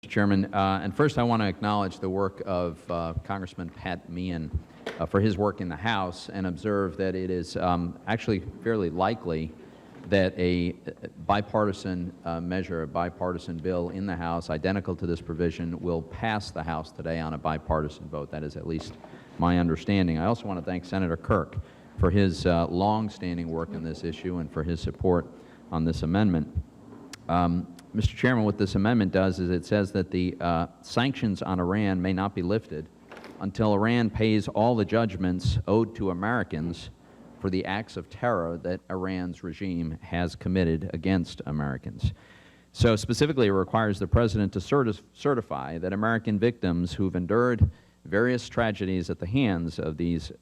Mr. Chairman, and first I want to acknowledge the work of Congressman Pat Meehan for his work in the House, and observe that it is actually fairly likely that a bipartisan measure, a bipartisan bill in the House identical to this provision will pass the House today on a bipartisan vote. That is at least my understanding. I also want to thank Senator Kirk for his long-standing work on this issue and for his support on this amendment. Mr. Chairman, what this amendment does is it says that the sanctions on Iran may not be lifted until Iran pays all the judgments owed to Americans for the acts of terror that Iran's regime has committed against Americans. So specifically, it requires the President to certify that American victims who've endured various tragedies at the hands of this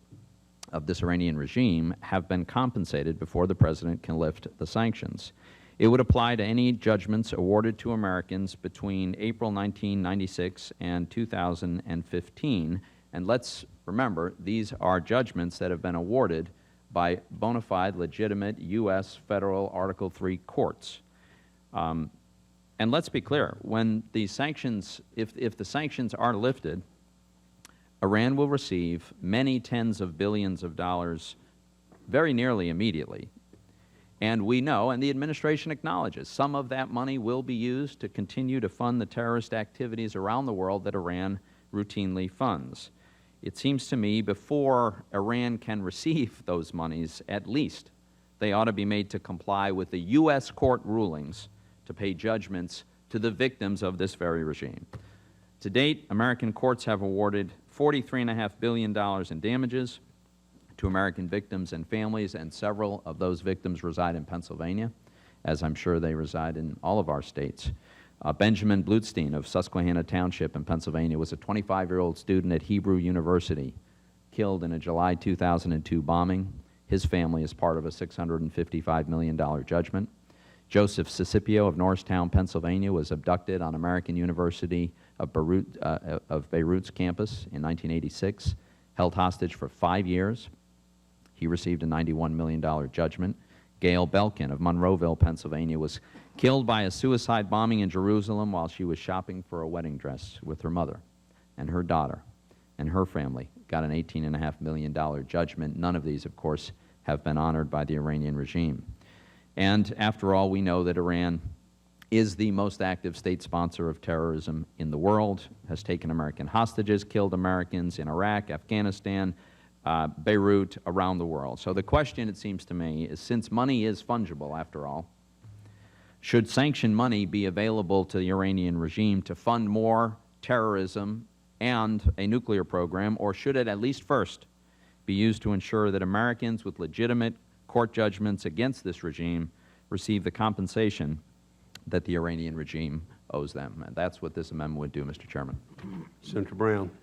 Iranian regime have been compensated before the President can lift the sanctions. It would apply to any judgments awarded to Americans between April 1996 and 2015. And let's remember, these are judgments that have been awarded by bona fide, legitimate U.S. federal Article III courts. And let's be clear, when these sanctions, if the sanctions are lifted, Iran will receive many tens of billions of dollars very nearly immediately. And we know, and the administration acknowledges, some of that money will be used to continue to fund the terrorist activities around the world that Iran routinely funds. It seems to me before Iran can receive those monies, at least, they ought to be made to comply with the U.S. court rulings to pay judgments to the victims of this very regime. To date, American courts have awarded $43.5 billion in damages to American victims and families, and several of those victims reside in Pennsylvania, as I'm sure they reside in all of our states. Benjamin Blutstein of Susquehanna Township in Pennsylvania was a 25-year-old student at Hebrew University, killed in a July 2002 bombing. His family is part of a $655 million judgment. Joseph Sicipio of Norristown, Pennsylvania, was abducted on American University of Beirut's campus in 1986, held hostage for 5 years. He received a $91 million judgment. Gail Belkin of Monroeville, Pennsylvania, was killed by a suicide bombing in Jerusalem while she was shopping for a wedding dress with her mother, and her daughter and her family got an $18.5 million judgment. None of these, of course, have been honored by the Iranian regime. And after all, we know that Iran is the most active state sponsor of terrorism in the world, has taken American hostages, killed Americans in Iraq, Afghanistan, Beirut, around the world. So the question, it seems to me, is since money is fungible, after all, should sanction money be available to the Iranian regime to fund more terrorism and a nuclear program, or should it at least first be used to ensure that Americans with legitimate court judgments against this regime receive the compensation that the Iranian regime owes them? And that's what this amendment would do, Mr. Chairman. Senator Brown.